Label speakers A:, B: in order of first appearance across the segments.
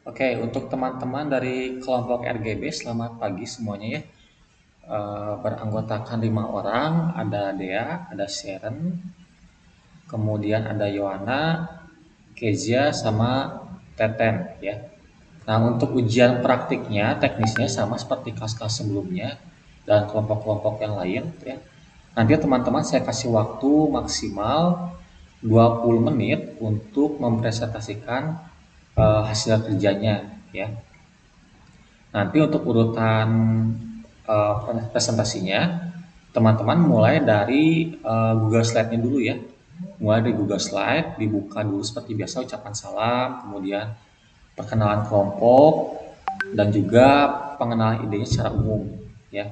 A: Oke, untuk teman-teman dari kelompok RGB, selamat pagi semuanya ya. Beranggotakan 5 orang, ada Dea, ada Sharon, kemudian ada Yohana, Kezia, sama Teten ya. Nah, untuk ujian praktiknya, teknisnya sama seperti kelas-kelas sebelumnya dan kelompok-kelompok yang lain ya. Nanti teman-teman saya kasih waktu maksimal 20 menit untuk mempresentasikan hasil kerjanya ya. Nanti untuk urutan presentasinya, teman-teman mulai dari Google Slide-nya dulu ya. Mulai dari Google Slide, dibuka dulu seperti biasa ucapan salam, kemudian perkenalan kelompok, dan juga pengenalan idenya secara umum ya.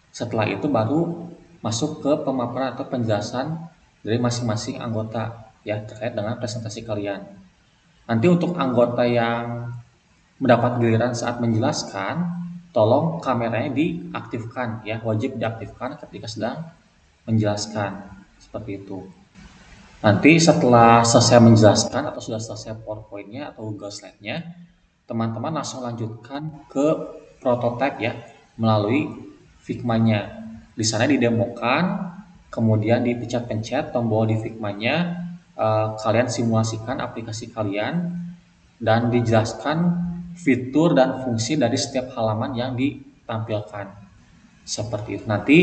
A: Setelah itu baru masuk ke pemaparan atau penjelasan dari masing-masing anggota ya terkait dengan presentasi kalian. Nanti untuk anggota yang mendapat giliran saat menjelaskan, tolong kameranya diaktifkan ya, wajib diaktifkan ketika sedang menjelaskan. Seperti itu. Nanti setelah selesai menjelaskan atau sudah selesai PowerPoint-nya atau Google Slide-nya, teman-teman langsung lanjutkan ke prototype ya melalui Figma-nya. Di sana didemokan, kemudian dipencet-pencet tombol di Figma-nya, kalian simulasikan aplikasi kalian dan dijelaskan fitur dan fungsi dari setiap halaman yang ditampilkan. Seperti itu. Nanti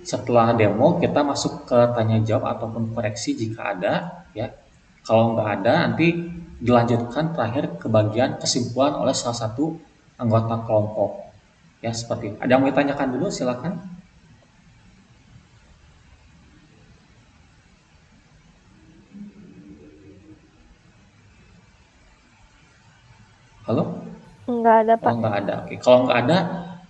A: setelah demo kita masuk ke tanya jawab ataupun koreksi jika ada ya. Kalau nggak ada nanti dilanjutkan terakhir ke bagian kesimpulan oleh salah satu anggota kelompok. Ya seperti itu. Ada yang mau ditanyakan dulu silakan. Halo?
B: Nggak ada,
A: Oh
B: Pak.
A: nggak ada. Oke. Kalau nggak ada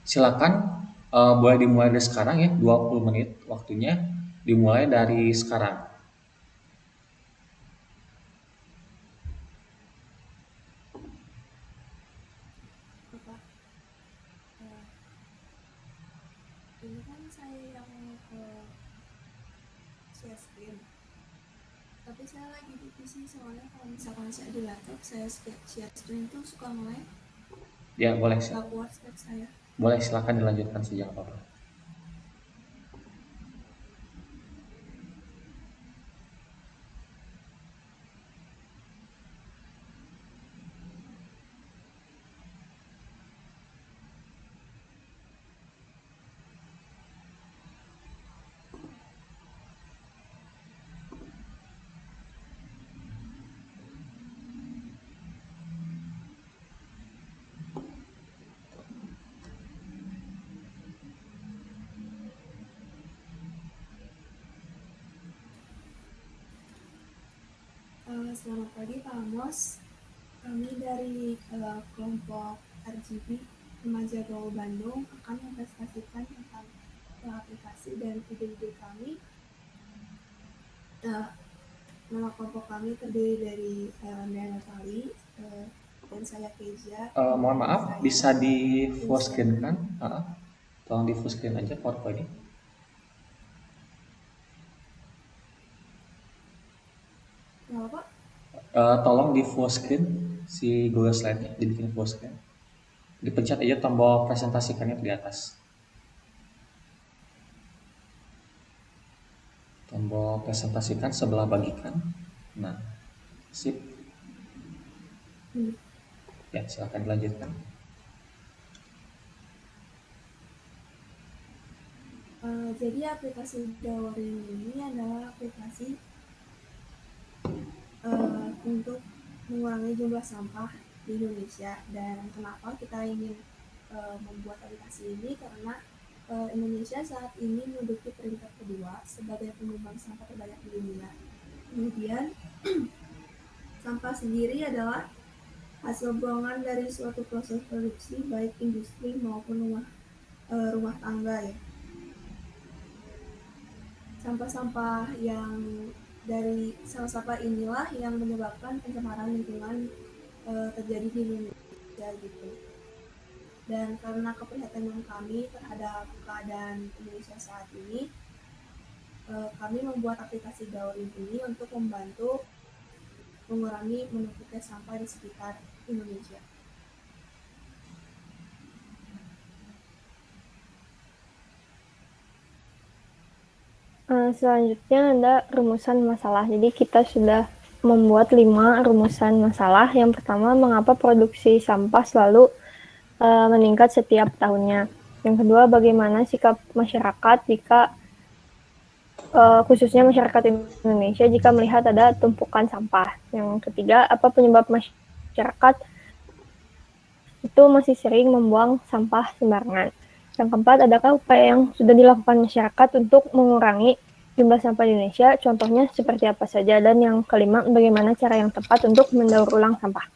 A: silakan boleh dimulai dari sekarang ya 20 menit waktunya dimulai dari sekarang.
C: Apa? Eh, ini kan saya yang share screen, tapi saya lagi di PC soalnya kalau misalkan saya di laptop saya share screen tuh suka nge-lag,
A: Ya boleh
C: nggak kuat slide saya.
A: boleh silakan dilanjutkan saja nggak apa-apa.
C: Selamat pagi Pak Amos, kami dari kelompok RGB Remaja Gaul Bandung akan mempresentasikan tentang aplikasi dan ide-ide kami. Nama kelompok kami terdiri dari Naya Natali, dan saya Kezia,
A: Mohon
C: kemudian
A: maaf,
C: saya
A: bisa di full screen
C: Sharon.
A: kan? Tolong di full screen aja PowerPoint ini.
C: Kenapa Pak?
A: Tolong di full screen si Google Slide-nya, dibikin full screen. Dipencet aja tombol presentasikannya di atas. Tombol presentasikan sebelah bagikan. Nah, sip.
C: Hmm.
A: Ya, silakan dilanjutkan.
C: Jadi aplikasi Dawarin ini adalah aplikasi untuk mengurangi jumlah sampah di Indonesia. Dan kenapa kita ingin membuat aplikasi ini, karena Indonesia saat ini menduduki peringkat kedua sebagai penyumbang sampah terbanyak di dunia. Kemudian sampah sendiri adalah hasil buangan dari suatu proses produksi baik industri maupun rumah tangga ya. Sampah-sampah yang dari sampah inilah yang menyebabkan pencemaran lingkungan terjadi di Indonesia gitu. Dan karena keprihatinan kami terhadap keadaan Indonesia saat ini, kami membuat aplikasi Daurin ini untuk membantu mengurangi menumpuknya sampah di sekitar Indonesia.
B: Selanjutnya ada rumusan masalah. Jadi kita sudah membuat 5 rumusan masalah. Yang pertama, mengapa produksi sampah selalu meningkat setiap tahunnya. Yang kedua, bagaimana sikap masyarakat jika khususnya masyarakat Indonesia jika melihat ada tumpukan sampah. Yang ketiga, apa penyebab masyarakat itu masih sering membuang sampah sembarangan. Yang keempat, adakah upaya yang sudah dilakukan masyarakat untuk mengurangi jumlah sampah di Indonesia? Contohnya seperti apa saja? Dan yang kelima, bagaimana cara yang tepat untuk mendaur ulang sampah?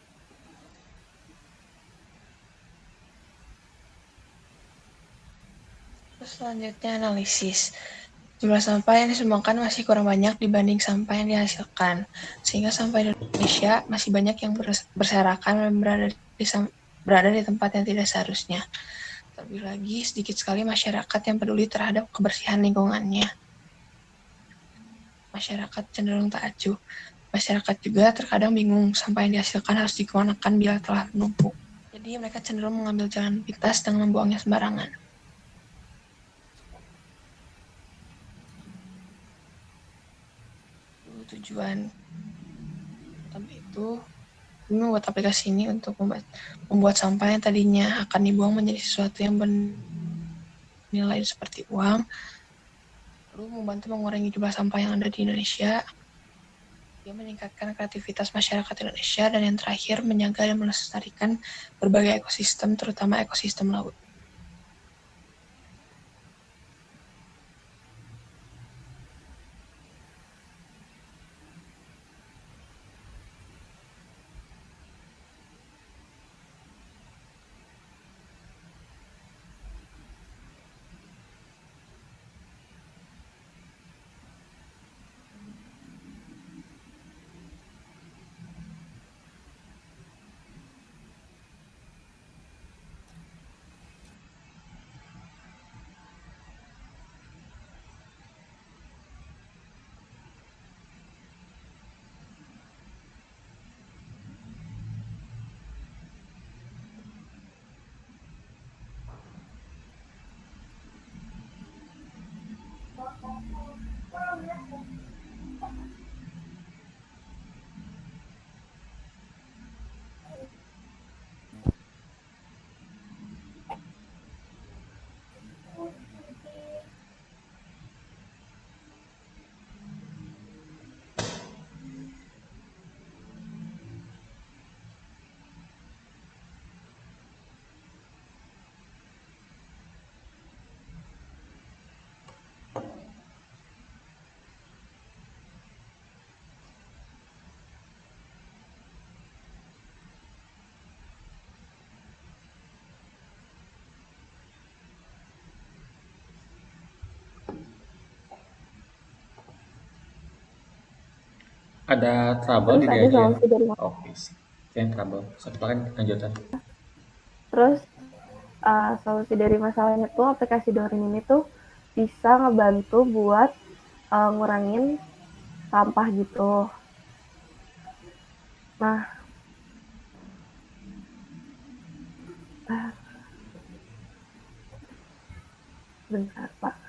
D: Terus selanjutnya analisis. Jumlah sampah yang disumbangkan masih kurang banyak dibanding sampah yang dihasilkan, sehingga sampah Indonesia masih banyak yang berserakan dan berada di tempat yang tidak seharusnya. Terlebih lagi, sedikit sekali masyarakat yang peduli terhadap kebersihan lingkungannya. Masyarakat cenderung tak acuh. Masyarakat juga terkadang bingung sampah yang dihasilkan harus dikemanakan bila telah menumpuk. Jadi mereka cenderung mengambil jalan pintas dengan membuangnya sembarangan. Tujuan tapi itu kami membuat aplikasi ini untuk membuat sampah yang tadinya akan dibuang menjadi sesuatu yang bernilai seperti uang, lalu membantu mengurangi jumlah sampah yang ada di Indonesia. Dia meningkatkan kreativitas masyarakat Indonesia, dan yang terakhir menjaga dan melestarikan berbagai ekosistem, terutama ekosistem laut.
A: Ada trouble
B: Terus
A: di
B: ada
A: diajar.
B: solusi dari
A: Oke, yang trouble. Satu lagi lanjutan.
B: Terus solusi dari masalahnya tuh aplikasi Dorin ini tuh bisa ngebantu buat ngurangin sampah gitu. Nah, bentar Pak.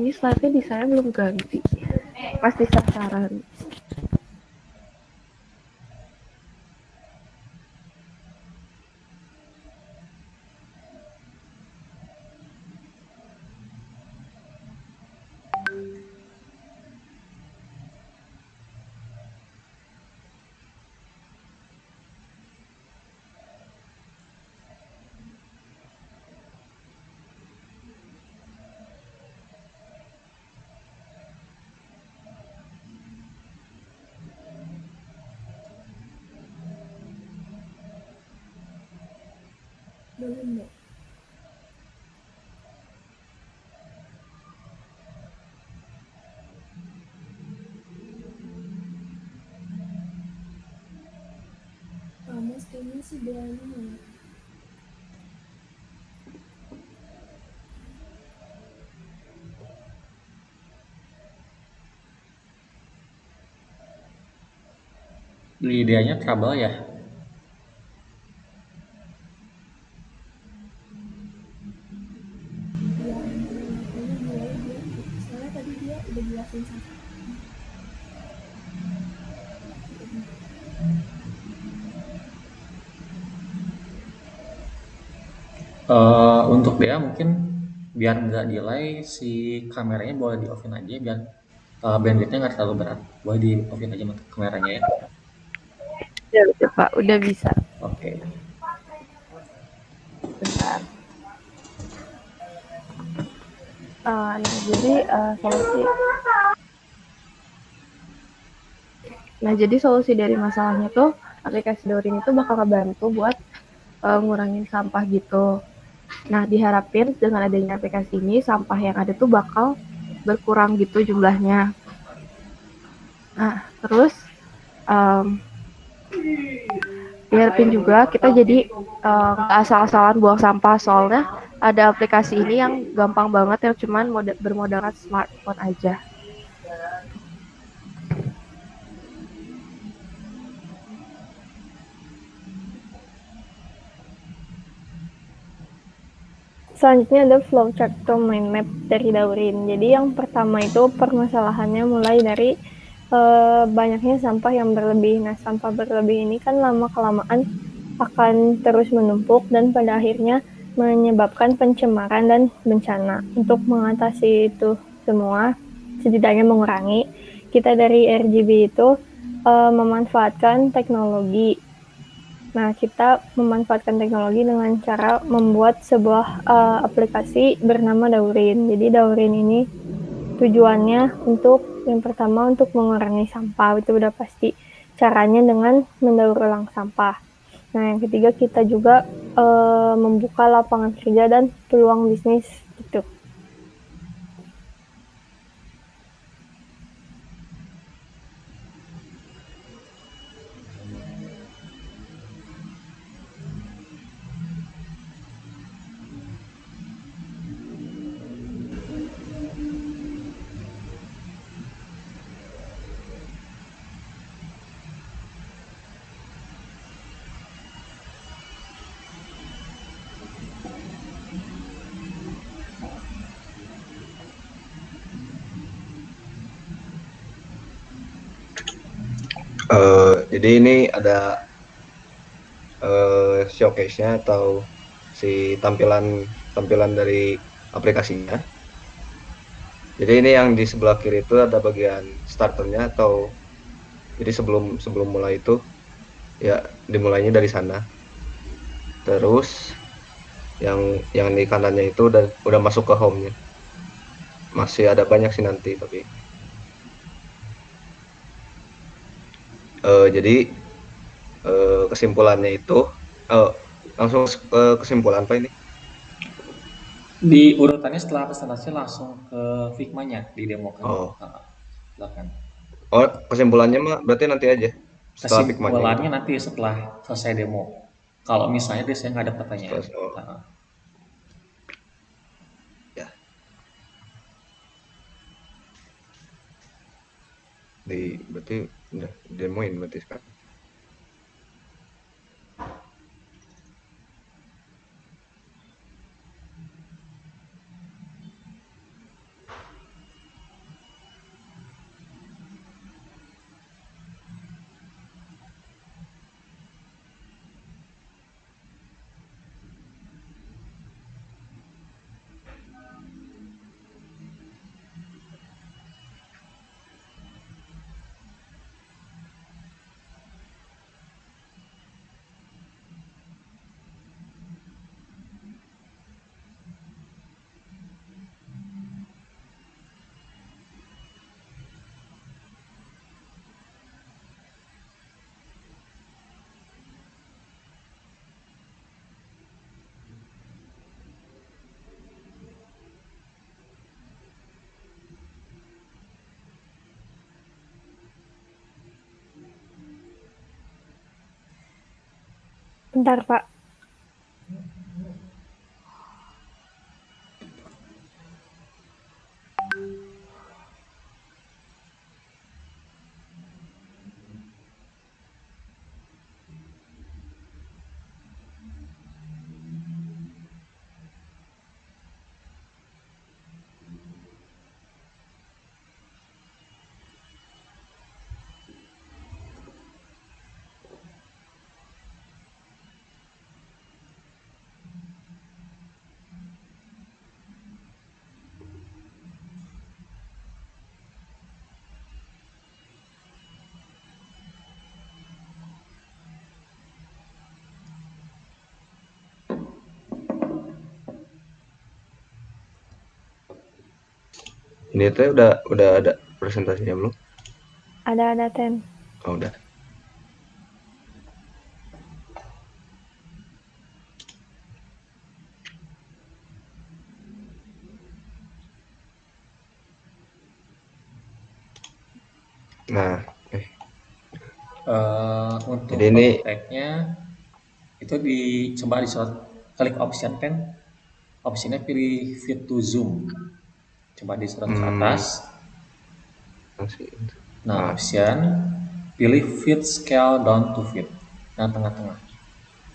B: Ini slide-nya di saya belum ganti. Pasti sasaran.
C: Belum deh. Mas kayaknya sih biayanya ya?
A: Beli ideanya trouble ya.
C: Iya, kayaknya mulai dia. Soalnya tadi dia udah jelasin sampai.
A: Untuk dia mungkin biar nggak delay si kameranya boleh di offin aja biar bandwidthnya nggak terlalu berat. Boleh di offin aja kameranya ya.
B: Udah Pak, udah bisa.
A: Oke.
B: Bentar. Nah, jadi solusi. Nah, jadi solusi dari masalahnya tuh aplikasi Daurin itu bakal ngebantu buat ngurangin sampah gitu. Nah, diharapin dengan adanya aplikasi ini sampah yang ada tuh bakal berkurang gitu jumlahnya. Nah, terus um, diharapin juga kita jadi nggak asal-asalan buang sampah soalnya ada aplikasi ini yang gampang banget yang cuman bermodalkan smartphone aja. Selanjutnya ada flowchart atau mind map dari Daurin. Jadi yang pertama itu permasalahannya mulai dari banyaknya sampah yang berlebih. Nah, sampah berlebih ini kan lama-kelamaan akan terus menumpuk dan pada akhirnya menyebabkan pencemaran dan bencana. Untuk mengatasi itu semua, setidaknya mengurangi, kita dari RGB itu memanfaatkan teknologi. Nah, kita memanfaatkan teknologi dengan cara membuat sebuah aplikasi bernama Daurin. Jadi Daurin ini tujuannya untuk yang pertama untuk mengurangi sampah, itu udah pasti. Caranya dengan mendaur ulang sampah. Nah, yang ketiga kita juga membuka lapangan kerja dan peluang bisnis gitu.
E: Jadi ini ada showcase-nya atau si tampilan dari aplikasinya. Jadi ini yang di sebelah kiri itu ada bagian starternya atau jadi sebelum sebelum mulai itu ya dimulainya dari sana. Terus yang di kanannya itu udah masuk ke home-nya. Masih ada banyak sih nanti tapi jadi kesimpulannya itu langsung ke kesimpulan Pak ini.
A: Di urutannya setelah presentasi langsung ke Figma-nya di demokan.
E: Oh,
A: Silakan.
E: oh kesimpulannya mah berarti nanti aja setelah Figma-nya gitu.
A: Kesimpulannya nanti setelah selesai demo. Kalau misalnya dia saya nggak ada pertanyaan.
E: Setelah, oh, ya berarti udah demoin berarti sekarang.
B: Bentar, Pak.
E: Ini teh udah ada presentasinya belum?
B: Ada Ten.
E: Oh, udah. Nah,
A: Untuk
E: jadi ini
A: prakteknya itu coba di short klik option pen, optionnya pilih fit to zoom, coba di slot ke atas.
E: masih.
A: Nah,
E: Nah,
A: option pilih fit scale down to fit. Nah, tengah-tengah.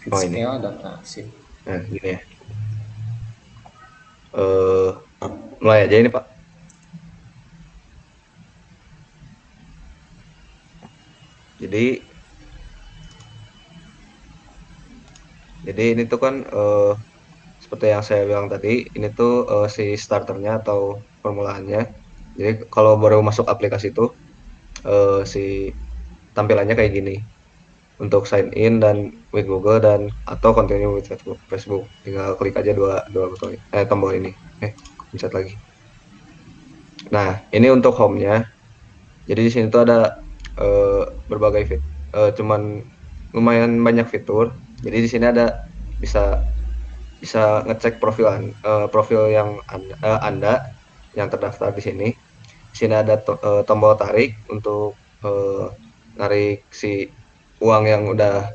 A: Fit
E: oh ini.
A: scale dan nah, sip.
E: Nah, gini ya. Mulai aja ini, Pak. Jadi ini tuh kan seperti yang saya bilang tadi, ini tuh si starternya atau formulaannya. Jadi kalau baru masuk aplikasi itu si tampilannya kayak gini. Untuk sign in dan with Google dan atau continue with Facebook. Tinggal klik aja dua button tombol ini. Pencet lagi. Nah, ini untuk home-nya. Jadi di sini tuh ada berbagai cuman lumayan banyak fitur. Jadi di sini ada bisa ngecek profil yang Anda yang terdaftar di sini. Di sini ada tombol tarik untuk narik si uang yang udah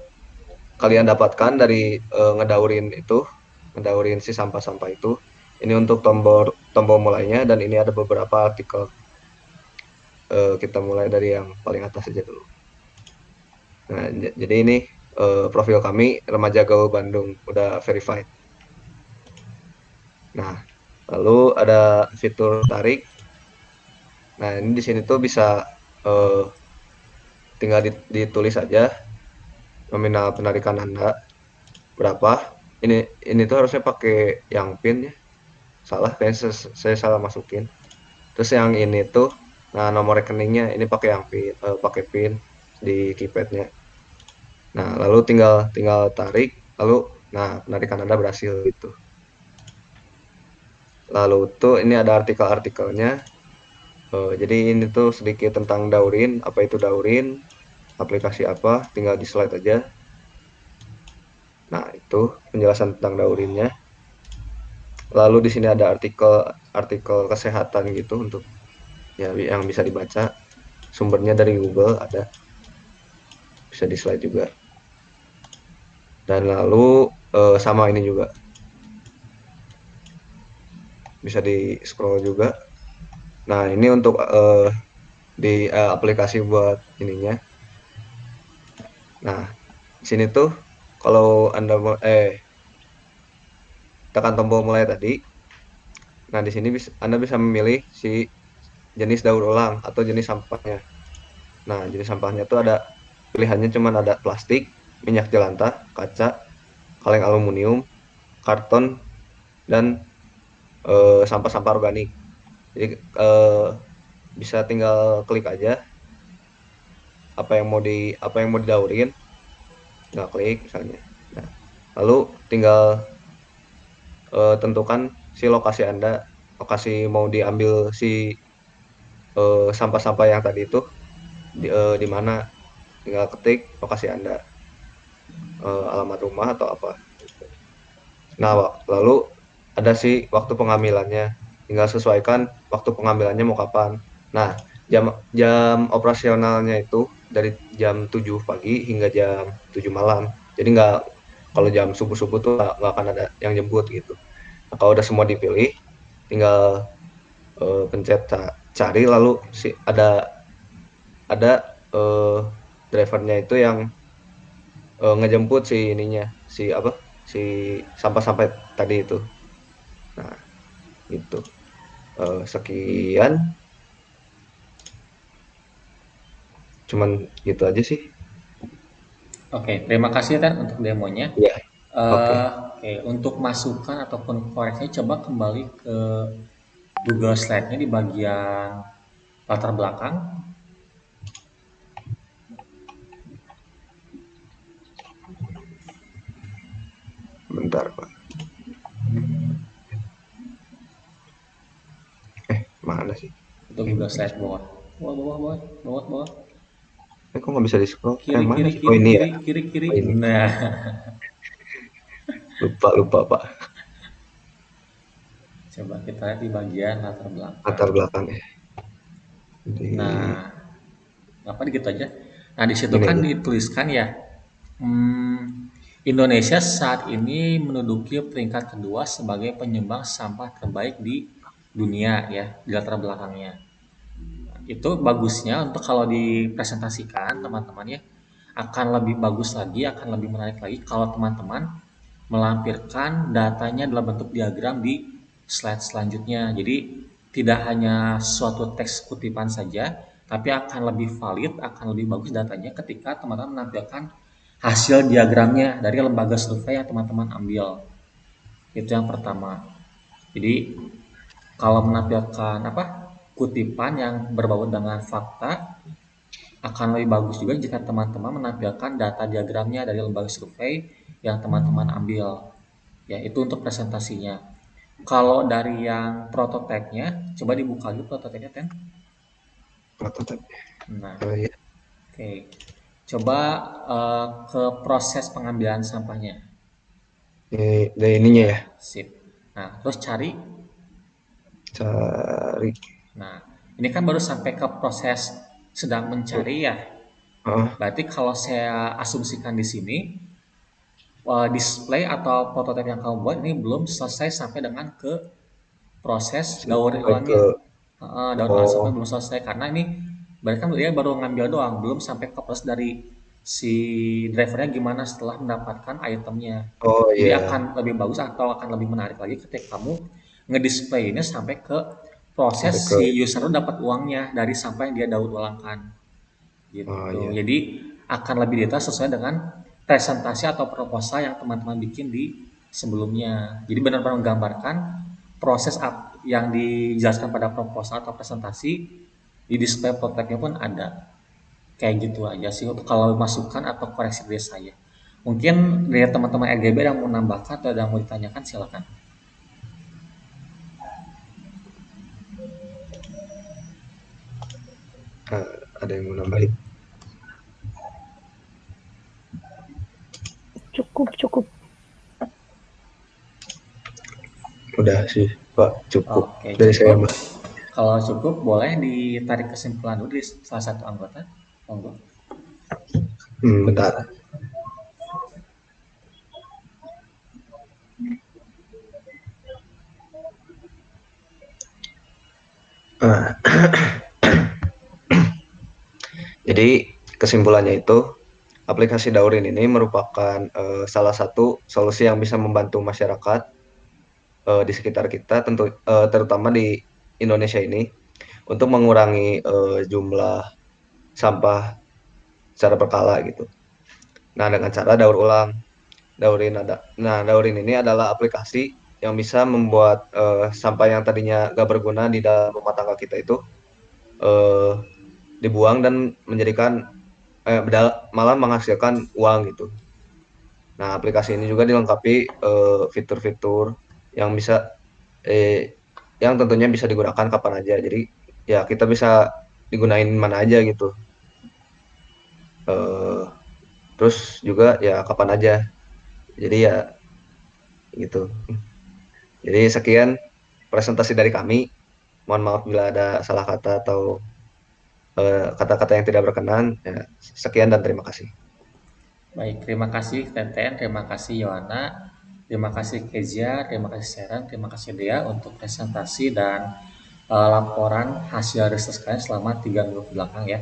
E: kalian dapatkan dari ngedaurin si sampah-sampah itu. Ini untuk tombol mulainya dan ini ada beberapa artikel. Kita mulai dari yang paling atas saja dulu. Nah, jadi ini profil kami Remaja Gaul Bandung udah verified. Nah, lalu ada fitur tarik. Nah, ini di sini tuh bisa tinggal ditulis aja nominal penarikan Anda berapa. Ini tuh harusnya pakai yang PIN ya. Salah, kayaknya saya salah masukin. Terus yang ini tuh, nah nomor rekeningnya ini pakai yang PIN, pakai PIN di keypadnya. Nah, lalu tinggal tarik, lalu nah penarikan Anda berhasil gitu. Lalu tuh ini ada artikel-artikelnya. Jadi ini tuh sedikit tentang Daurin, apa itu Daurin, aplikasi apa, tinggal di slide aja. Nah, itu penjelasan tentang Daurinnya. Lalu di sini ada artikel kesehatan gitu untuk ya yang bisa dibaca. Sumbernya dari Google ada. Bisa di slide juga. Dan lalu sama ini juga. Bisa di scroll juga. Nah, ini untuk di aplikasi buat ininya. Nah, di sini tuh kalau Anda tekan tombol mulai tadi. Nah, di sini Anda bisa memilih si jenis daur ulang atau jenis sampahnya. Nah, jenis sampahnya tuh ada pilihannya cuma ada plastik, minyak jelantah, kaca, kaleng aluminium, karton, dan sampah-sampah organik. Jadi bisa tinggal klik aja apa yang mau didaurin, tinggal klik misalnya. Nah, lalu tinggal tentukan si lokasi Anda, lokasi mau diambil si sampah-sampah yang tadi itu di mana, tinggal ketik lokasi Anda, alamat rumah atau apa. Nah, lalu ada sih waktu pengambilannya, tinggal sesuaikan waktu pengambilannya mau kapan. Nah, jam operasionalnya itu dari jam 7 pagi hingga jam 7 malam. Jadi kalau jam subuh-subuh tuh nggak akan ada yang jemput gitu. Nah, kalau udah semua dipilih, tinggal pencet cari, lalu ada drivernya itu yang ngejemput si ininya, si apa, si sampah-sampah tadi itu. Nah, gitu. Sekian, cuman gitu aja sih.
A: Oke, terima kasih Tan untuk demonya.
E: Iya, oke.
A: Oke, untuk masukan ataupun koreksi coba kembali ke Google Slide-nya di bagian latar belakang.
E: Bentar, Pak. Mana sih?
A: Itu Google Slide bawah. Bawah, bawah, bawah, bawah, bawah.
E: Kok nggak bisa di-scroll?
A: Kiri,
E: Mana
A: kiri,
E: sih? Oh,
A: kiri,
E: ini ya?
A: kiri, kiri, kiri.
E: Oh, ini.
A: Nah,
E: Lupa, Pak.
A: coba kita lihat di bagian latar belakang.
E: Latar belakang ya. Di
A: Nah, apa gitu aja. Nah, di situ
E: ini
A: kan
E: aja.
A: dituliskan ya, Indonesia saat ini menduduki peringkat kedua sebagai penyumbang sampah terbaik di dunia ya, di latar belakangnya. Itu bagusnya untuk kalau dipresentasikan teman-teman ya, akan lebih bagus lagi, akan lebih menarik lagi kalau teman-teman melampirkan datanya dalam bentuk diagram di slide selanjutnya. Jadi tidak hanya suatu teks kutipan saja, tapi akan lebih valid, akan lebih bagus datanya ketika teman-teman menampilkan hasil diagramnya dari lembaga survei yang teman-teman ambil. Itu yang pertama. Jadi kalau menampilkan apa kutipan yang berbau dengan fakta, akan lebih bagus juga jika teman-teman menampilkan data diagramnya dari lembaga survei yang teman-teman ambil. Ya, itu untuk presentasinya. Kalau dari yang prototipenya, coba dibuka lagi prototipnya, Ten.
E: Prototype.
A: Nah,
E: Iya.
A: oke. Coba ke proses pengambilan sampahnya.
E: Ini dari ininya
A: Ya,
E: ya.
A: sip. Nah, terus cari.
E: Cari.
A: Nah, ini kan baru sampai ke proses sedang mencari ya.
E: Oh,
A: Berarti kalau saya asumsikan di sini, display atau prototipe yang kamu buat ini belum selesai sampai dengan ke proses daur
E: sampai ke
A: ulangnya. Daur ulang sampah
E: oh
A: belum selesai karena ini berarti kan dia baru ngambil doang, belum sampai ke proses dari si drivernya gimana setelah mendapatkan itemnya.
E: oh
A: Jadi
E: iya.
A: akan lebih bagus atau akan lebih menarik lagi ketika kamu ngedisplay ini sampai ke
E: Sampai
A: proses
E: ke
A: si user dapat uangnya dari sampah yang dia daur ulangkan
E: oh
A: gitu.
E: iya.
A: Jadi akan lebih detail sesuai dengan presentasi atau proposal yang teman-teman bikin di sebelumnya. Jadi benar-benar menggambarkan proses yang dijelaskan pada proposal atau presentasi di display proteknya pun ada. Kayak gitu aja sih untuk kalau masukan atau koreksi dari saya. Mungkin dari teman-teman RGB yang mau nambahkan atau yang mau ditanyakan silakan.
E: Ah, ada yang mau nambahin?
B: Cukup, cukup.
E: Udah sih, Pak, cukup
A: Oke,
E: dari saya,
A: cukup.
E: Mbak.
A: Kalau cukup boleh ditarik kesimpulan dulu di salah satu anggota. Monggo.
E: Bentar. Ah, jadi kesimpulannya itu aplikasi Daurin ini merupakan salah satu solusi yang bisa membantu masyarakat di sekitar kita, terutama di Indonesia ini, untuk mengurangi jumlah sampah secara berkala gitu. Nah, dengan cara daur ulang. Daurin ini adalah aplikasi yang bisa membuat sampah yang tadinya gak berguna di dalam rumah tangga kita itu eh, dibuang dan menjadikan malah menghasilkan uang gitu. Nah, aplikasi ini juga dilengkapi fitur-fitur yang bisa yang tentunya bisa digunakan kapan aja. Jadi ya kita bisa digunain mana aja gitu. Eh, Terus juga ya kapan aja. Jadi ya gitu. Jadi sekian presentasi dari kami. Mohon maaf bila ada salah kata atau kata-kata yang tidak berkenan. Ya, sekian dan terima kasih.
A: Baik, terima kasih Teten, terima kasih Yohana, terima kasih Kezia, terima kasih Seren, terima kasih Dea untuk presentasi dan laporan hasil riset kalian selama 3 minggu ke belakang ya.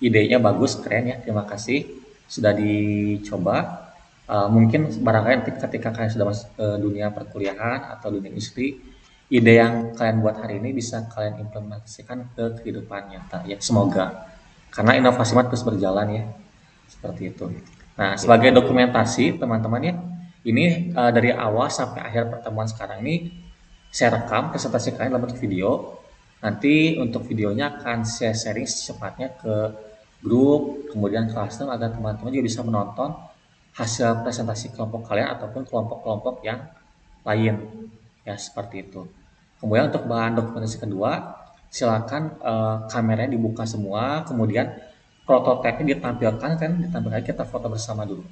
A: Idenya bagus, keren ya, terima kasih sudah dicoba. Mungkin barangkali nanti ketika kalian sudah masuk ke dunia perkuliahan atau dunia industri, ide yang kalian buat hari ini bisa kalian implementasikan ke kehidupan nyata ya, semoga. Karena inovasi mah terus berjalan ya, seperti itu. Nah, sebagai dokumentasi teman-teman ya, ini dari awal sampai akhir pertemuan sekarang ini saya rekam presentasi kalian dalam bentuk video. Nanti untuk videonya akan saya sharing secepatnya ke grup, kemudian custom agar teman-teman juga bisa menonton hasil presentasi kelompok kalian ataupun kelompok-kelompok yang lain. Ya, seperti itu. Kemudian untuk bahan dokumentasi kedua, silakan kameranya dibuka semua, kemudian prototipenya ditampilkan kan, ditampilkan kita foto bersama dulu.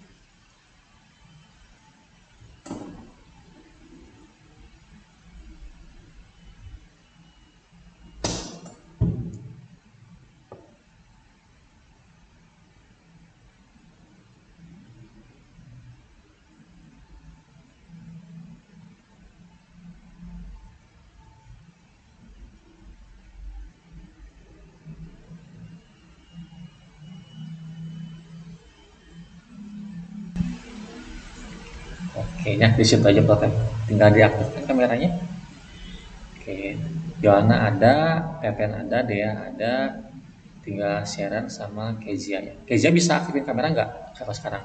A: Oke, ya di situ aja prototip. Tinggal diaktifkan kameranya. Oke, Joanna ada, Pepen ada, Dea ada, tinggal Sharon sama Kezia ya. Kezia bisa aktifin kamera nggak kalau sekarang?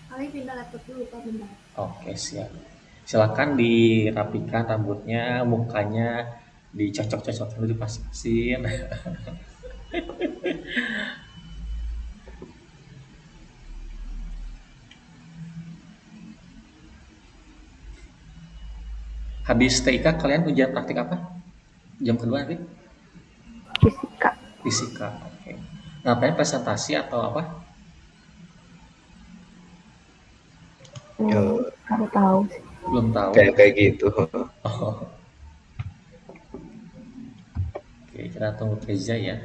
C: Kalian pindah laptop dulu Pak, bentar.
A: Oke, siap. Silakan dirapikan rambutnya, mukanya dicocok-cocokin dulu, dipas-pasin. Habis TIK kalian ujian praktik apa? Jam kedua nanti?
B: Fisika.
A: Fisika. Oke. Ngapain presentasi atau apa?
B: Baru tahu sih.
A: Belum tahu.
E: Kayak gitu.
A: Oh. Oke, kita tunggu Reza ya.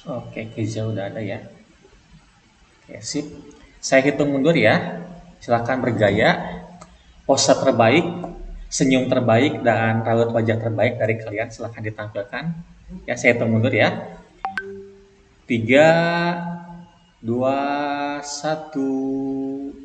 A: Oke, Reza udah ada ya. Oke, sip. Saya hitung mundur ya. Silakan bergaya. Pose terbaik, senyum terbaik, dan raut wajah terbaik dari kalian silakan ditampilkan. Ya, saya hitung mundur ya. 3, 2, 1.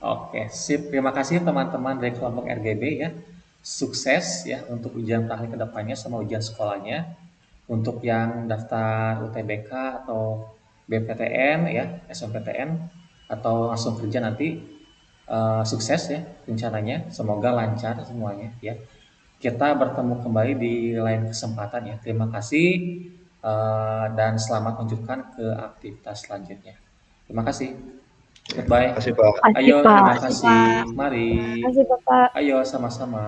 A: Oke, sip. Terima kasih teman-teman dari kelompok RGB ya. Sukses ya untuk ujian terakhir kedepannya sama ujian sekolahnya. Untuk yang daftar UTBK atau BPTN ya, SNPTN atau langsung kerja nanti sukses ya rencananya. Semoga lancar semuanya ya. Kita bertemu kembali di lain kesempatan ya. Terima kasih dan selamat lanjutkan ke aktivitas selanjutnya. Terima kasih. Goodbye.
E: Terima kasih Pak.
A: Ayo,
B: Pak.
A: terima kasih. Mari.
B: Terima kasih Bapak.
A: Ayo sama-sama.